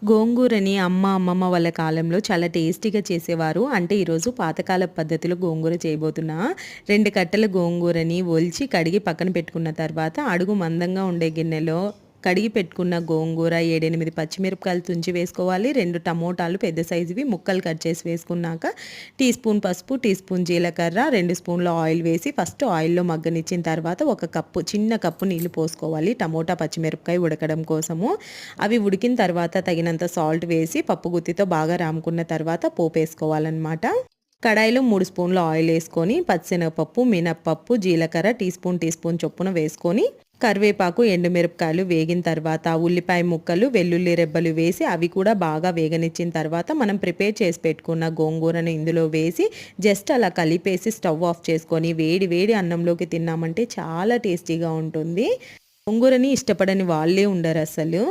గోంగూరని అమ్మమ్మ వాళ్ళ కాలంలో చాలా టేస్టీగా చేసేవారు. అంటే ఈరోజు పాతకాలపు పద్ధతిలో గోంగూర చేయబోతున్నా. 2 కట్టల గోంగూరని ఒలిచి కడిగి పక్కన పెట్టుకున్న తర్వాత అడుగు మందంగా ఉండే గిన్నెలో కడిగి పెట్టుకున్న గోంగూర 7, 8 పచ్చిమిరపకాయలు తుంచి వేసుకోవాలి. 2 టమోటాలు పెద్ద సైజువి ముక్కలు కట్ చేసి వేసుకున్నాక టీ స్పూన్ పసుపు, టీ స్పూన్ జీలకర్ర, 2 స్పూన్ల ఆయిల్ వేసి ఫస్ట్ ఆయిల్‌లో మగ్గనిచ్చిన తర్వాత చిన్న కప్పు నీళ్లు పోసుకోవాలి. టమోటా, పచ్చిమిరపకాయ ఉడకడం కోసము. అవి ఉడికిన తర్వాత తగినంత సాల్ట్ వేసి పప్పు గుత్తితో బాగా రాముకున్న తర్వాత పోపేసుకోవాలన్నమాట. కడాయిలో 3 స్పూన్ల ఆయిల్ వేసుకొని పచ్చిశనగపప్పు, మినప్పప్పు, జీలకర్ర టీ స్పూన్ చొప్పున వేసుకొని కరివేపాకు, ఎండుమిరపకాయలు వేగిన తర్వాత ఉల్లిపాయ ముక్కలు, వెల్లుల్లి రెబ్బలు వేసి అవి కూడా బాగా వేగనిచ్చిన తర్వాత మనం ప్రిపేర్ చేసి పెట్టుకున్న గోంగూరను ఇందులో వేసి జస్ట్ అలా కలిపేసి స్టవ్ ఆఫ్ చేసుకొని వేడి వేడి అన్నంలోకి తిన్నామంటే చాలా టేస్టీగా ఉంటుంది. గోంగూరని ఇష్టపడని వాళ్ళే ఉండరు అసలు.